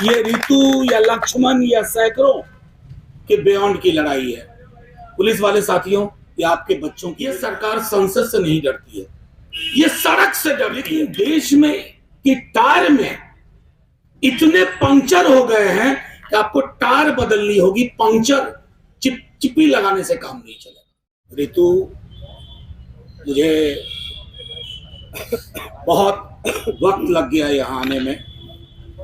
ये ऋतु या लक्ष्मण या सैकड़ों के बियॉन्ड की लड़ाई है। पुलिस वाले साथियों, ये आपके बच्चों की, ये सरकार संसद से नहीं डरती है, ये सड़क से डरती है। देश में कि टायर में इतने पंक्चर हो गए हैं कि आपको टायर बदलनी होगी, पंक्चर चिप्पी लगाने से काम नहीं चलेगा। ऋतु, मुझे बहुत वक्त लग गया यहाँ आने में।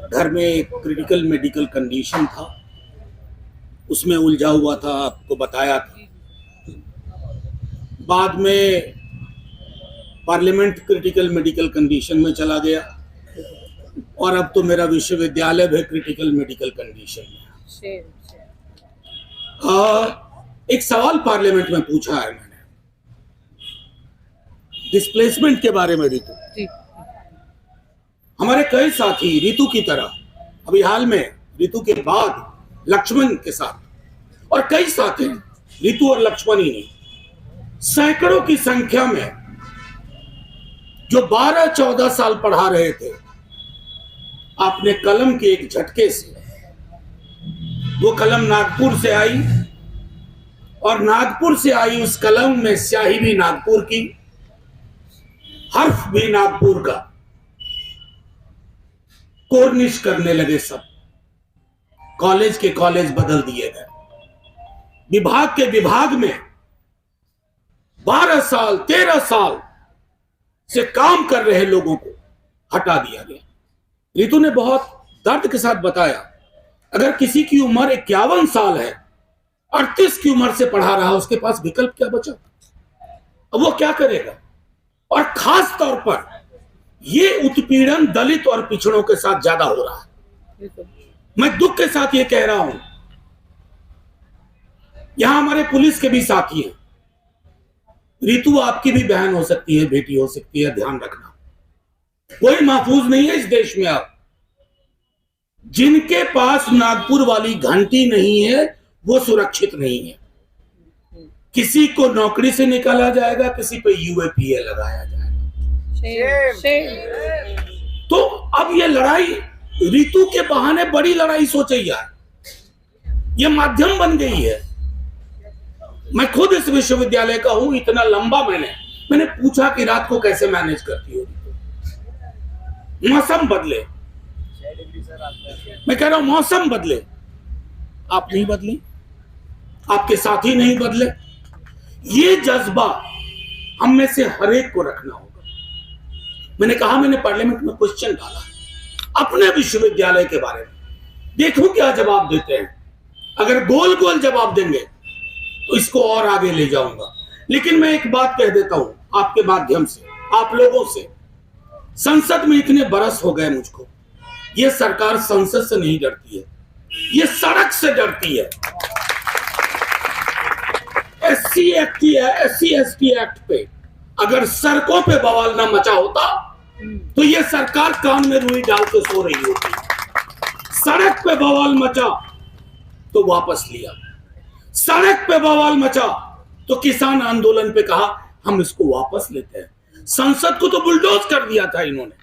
घर में एक क्रिटिकल मेडिकल कंडीशन था, उसमें उलझा हुआ था, आपको बताया था। बाद में पार्लियामेंट क्रिटिकल मेडिकल कंडीशन में चला गया और अब तो मेरा विश्वविद्यालय भी क्रिटिकल मेडिकल कंडीशन में है। एक सवाल पार्लियामेंट में पूछा है मैंने डिस्प्लेसमेंट के बारे में। ऋतु, हमारे कई साथी ऋतु की तरह, अभी हाल में ऋतु के बाद लक्ष्मण के साथ और कई साथी ऋतु और लक्ष्मण ही नहीं, सैकड़ों की संख्या में जो 12-14 साल पढ़ा रहे थे, आपने कलम के एक झटके से, वो कलम नागपुर से आई और नागपुर से आई उस कलम में स्याही भी नागपुर की, हर्फ भी नागपुर का, कोर्निश करने लगे सब। कॉलेज के कॉलेज बदल दिए गए, विभाग के विभाग में 12 साल 13 साल से काम कर रहे लोगों को हटा दिया गया। ऋतु ने बहुत दर्द के साथ बताया, अगर किसी की उम्र 51 साल है, 38 की उम्र से पढ़ा रहा, उसके पास विकल्प क्या बचा? अब वो क्या करेगा? और खास तौर पर ये उत्पीड़न दलित और पिछड़ों के साथ ज्यादा हो रहा है। मैं दुख के साथ ये कह रहा हूं, यहां हमारे पुलिस के भी साथी हैं। ऋतु आपकी भी बहन हो सकती है, बेटी हो सकती है, ध्यान रखना। कोई महफूज नहीं है इस देश में। आप जिनके पास नागपुर वाली घंटी नहीं है वो सुरक्षित नहीं है। किसी को नौकरी से निकाला जाएगा, किसी पे यूएपीए लगाया जाएगा। तो अब ये लड़ाई ऋतु के बहाने बड़ी लड़ाई सोची यार, ये माध्यम बन गई है। मैं खुद इस विश्वविद्यालय का हूं, इतना लंबा मैंने पूछा कि रात को कैसे मैनेज करती हो। मौसम बदले, मैं कह रहा हूं मौसम बदले, आप नहीं बदले, आपके साथी नहीं बदले। ये जज्बा हम में से हर एक को रखना होगा। मैंने कहा, मैंने पार्लियामेंट में क्वेश्चन डाला अपने विश्वविद्यालय के बारे में, देखो क्या जवाब देते हैं। अगर गोल गोल जवाब देंगे तो इसको और आगे ले जाऊंगा। लेकिन मैं एक बात कह देता हूं आपके माध्यम से, आप लोगों से, संसद में इतने बरस हो गए मुझको, ये सरकार संसद से नहीं डरती है, ये सड़क से डरती है। SC ST एक्ट पे अगर सड़कों पे बवाल ना मचा होता तो ये सरकार कान में रुई डाल के सो रही होती। सड़क पे बवाल मचा तो वापस लिया, सड़क पे बवाल मचा तो किसान आंदोलन पे कहा हम इसको वापस लेते हैं। संसद को तो बुलडोज कर दिया था इन्होंने।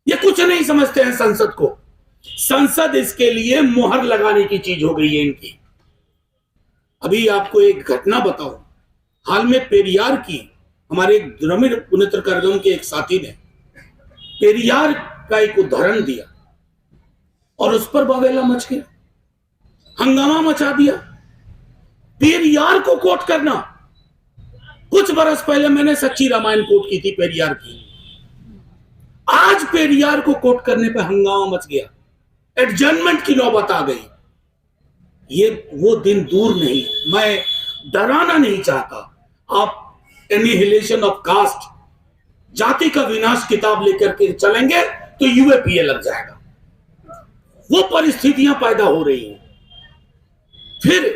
ये कुछ नहीं समझते हैं संसद को। संसद इसके लिए मुहर लगाने की चीज हो गई है इनकी। अभी आपको एक घटना बताऊं, हाल में पेरियार की, हमारे एक द्रविड़ पुण्यत्र कार्यक्रम के एक साथी ने पेरियार का एक उदाहरण दिया और उस पर बवेला मच गया, हंगामा मचा दिया। पेरियार को कोट करना, कुछ बरस पहले मैंने सच्ची रामायण कोट की थी पेरियार की, आज पेरियार को कोट करने पर हंगामा मच गया, एडजर्नमेंट की नौबत आ गई। ये वो दिन दूर नहीं, मैं डराना नहीं चाहता। आप एनिहिलेशन ऑफ कास्ट, जाति का विनाश किताब लेकर के चलेंगे तो यूएपीए लग जाएगा। वो परिस्थितियां पैदा हो रही हैं। फिर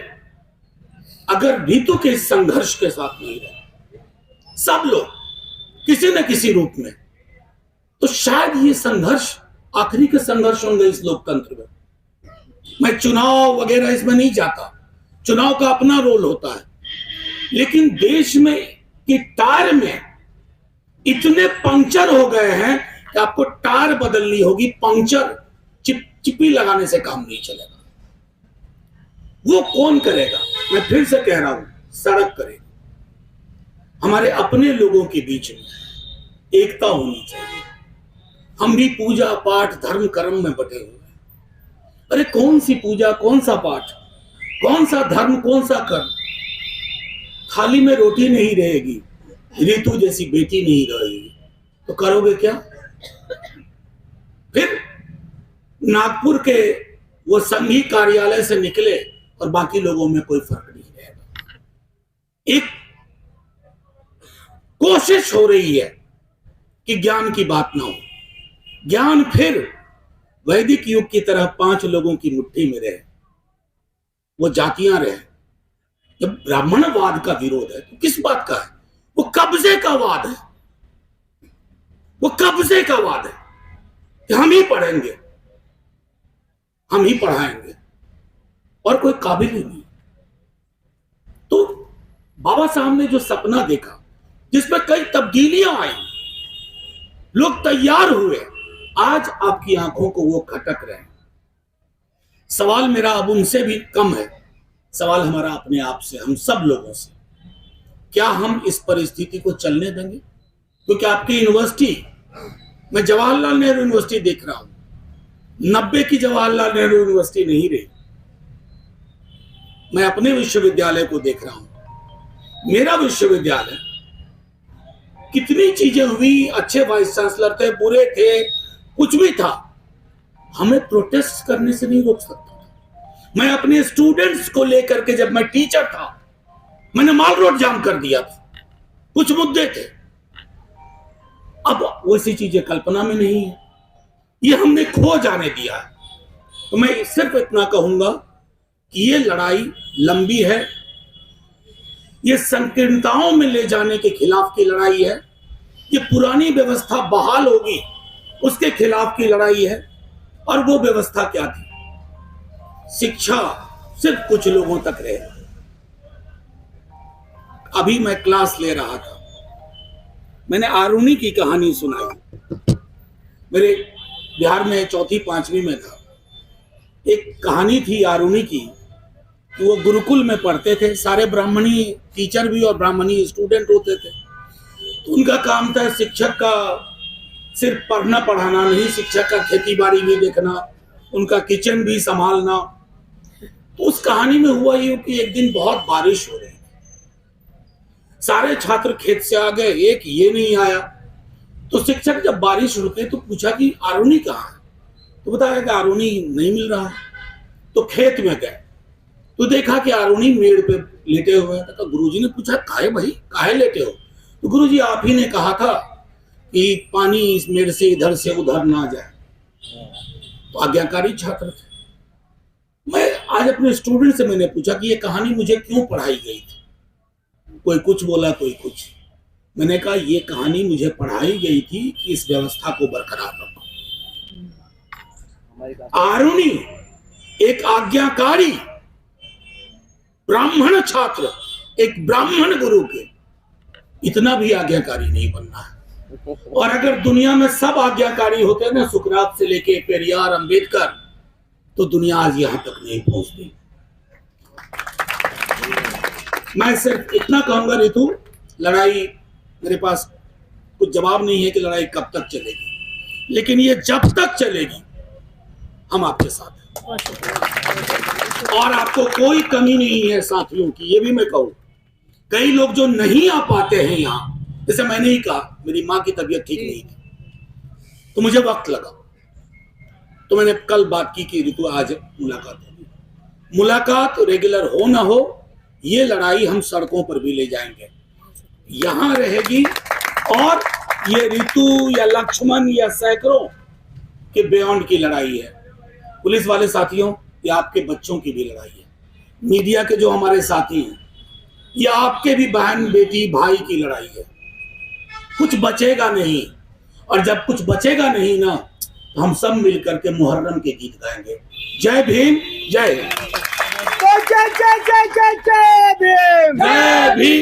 अगर ऋतु के संघर्ष के साथ नहीं रहे सब लोग किसी न किसी रूप में, तो शायद ये संघर्ष आखिरी के संघर्ष होंगे इस लोकतंत्र में। मैं चुनाव वगैरह इसमें नहीं जाता, चुनाव का अपना रोल होता है, लेकिन देश में कि टायर में इतने पंक्चर हो गए हैं कि आपको टायर बदलनी होगी, पंक्चर चिप्पी लगाने से काम नहीं चलेगा। वो कौन करेगा? मैं फिर से कह रहा हूं, सड़क करेगा। हमारे अपने लोगों के बीच में एकता होनी चाहिए। हम भी पूजा पाठ धर्म कर्म में बटे हुए हैं। अरे कौन सी पूजा, कौन सा पाठ, कौन सा धर्म, कौन सा कर्म? थाली में रोटी नहीं रहेगी, ऋतु जैसी बेटी नहीं रहेगी, तो करोगे क्या? फिर नागपुर के वो संघी कार्यालय से निकले और बाकी लोगों में कोई फर्क नहीं रहेगा। एक कोशिश हो रही है कि ज्ञान की बात ना हो। ज्ञान फिर वैदिक युग की तरह 5 लोगों की मुट्ठी में रहे, वो जातियां रहे। जब ब्राह्मणवाद का विरोध है तो किस बात का है? वो कब्जे का वाद है। वो कब्जे का वाद है कि हम ही पढ़ेंगे, हम ही पढ़ाएंगे और कोई काबिल ही नहीं। तो बाबा साहब ने जो सपना देखा, जिसमें कई तब्दीलियां आई, लोग तैयार हुए, आज आपकी आंखों को वो खटक रहे हैं। सवाल मेरा अब उनसे भी कम है, सवाल हमारा अपने आप से, हम सब लोगों से। क्या हम इस परिस्थिति को चलने देंगे? क्योंकि आपकी यूनिवर्सिटी, मैं जवाहरलाल नेहरू यूनिवर्सिटी देख रहा हूं, 90 की जवाहरलाल नेहरू यूनिवर्सिटी नहीं रही। मैं अपने विश्वविद्यालय को देख रहा हूं। मेरा विश्वविद्यालय, कितनी चीजें हुई, अच्छे वाइस चांसलर थे, बुरे थे, कुछ भी था, हमें प्रोटेस्ट करने से नहीं रोक सकता। मैं अपने स्टूडेंट्स को लेकर के, जब मैं टीचर था, मैंने माल रोड जाम कर दिया था, कुछ मुद्दे थे। अब वैसी चीजें कल्पना में नहीं है, ये हमने खो जाने दिया है। तो मैं सिर्फ इतना कहूंगा कि ये लड़ाई लंबी है, ये संकीर्णताओं में ले जाने के खिलाफ की लड़ाई है, ये पुरानी व्यवस्था बहाल होगी उसके खिलाफ की लड़ाई है। और वो व्यवस्था क्या थी? शिक्षा सिर्फ कुछ लोगों तक रहे। अभी मैं क्लास ले रहा था, मैंने आरुणि की कहानी सुनाई। मेरे बिहार में 4वीं 5वीं में था, एक कहानी थी आरुणि की कि वो गुरुकुल में पढ़ते थे, सारे ब्राह्मणी टीचर भी और ब्राह्मणी स्टूडेंट होते थे। तो उनका काम था, शिक्षक का सिर्फ पढ़ना पढ़ाना नहीं, शिक्षक का खेती बाड़ी भी देखना, उनका किचन भी संभालना। तो उस कहानी में हुआ ये कि एक दिन बहुत बारिश हो रही, सारे छात्र खेत से आ गए, एक ये नहीं आया। तो शिक्षक जब बारिश रुके तो पूछा कि आरुणि कहाँ है? तो बताया कि आरुणि नहीं मिल रहा। तो खेत में गए तो देखा कि आरुणि मेड़ पे लेटे हुए हैं। तो गुरुजी ने पूछा, काहे भाई, काहे लेटे हो? तो गुरुजी, आप ही ने कहा था कि पानी इस मेड़ से इधर से उधर ना जाए। तो आज्ञाकारी छात्र थे। मैं आज अपने स्टूडेंट से मैंने पूछा कि ये कहानी मुझे क्यों पढ़ाई गई थी? कोई कुछ बोला, कोई कुछ। मैंने कहा ये कहानी मुझे पढ़ाई गई थी कि इस व्यवस्था को बरकरार रखो। आरुणि एक आज्ञाकारी ब्राह्मण छात्र, एक ब्राह्मण गुरु के, इतना भी आज्ञाकारी नहीं बनना है। और अगर दुनिया में सब आज्ञाकारी होते ना, सुकरात से लेके पेरियार, अंबेडकर, तो दुनिया आज यहां तक नहीं पहुंचती। मैं सिर्फ इतना कहूंगा रितु, लड़ाई, मेरे पास कुछ जवाब नहीं है कि लड़ाई कब तक चलेगी, लेकिन ये जब तक चलेगी हम आपके साथ हैं। और आपको कोई कमी नहीं है साथियों की, ये भी मैं कहूं। कई लोग जो नहीं आ पाते हैं यहाँ, जैसे मैंने ही कहा, मेरी माँ की तबीयत ठीक नहीं थी तो मुझे वक्त लगा, तो मैंने कल बात की कि ऋतु आज मुलाकात होगी। मुलाकात रेगुलर हो ना हो, ये लड़ाई हम सड़कों पर भी ले जाएंगे, यहां रहेगी। और ये ऋतु या लक्ष्मण या सैकड़ों के बियॉन्ड की लड़ाई है। पुलिस वाले साथियों, ये आपके बच्चों की भी लड़ाई है। मीडिया के जो हमारे साथी हैं, ये आपके भी बहन बेटी भाई की लड़ाई है। कुछ बचेगा नहीं, और जब कुछ बचेगा नहीं ना, तो हम सब मिलकर के मुहर्रम के गीत गाएंगे। जय भीम, जय हिंद। जय जय जय जय जय भीम। जय भीम।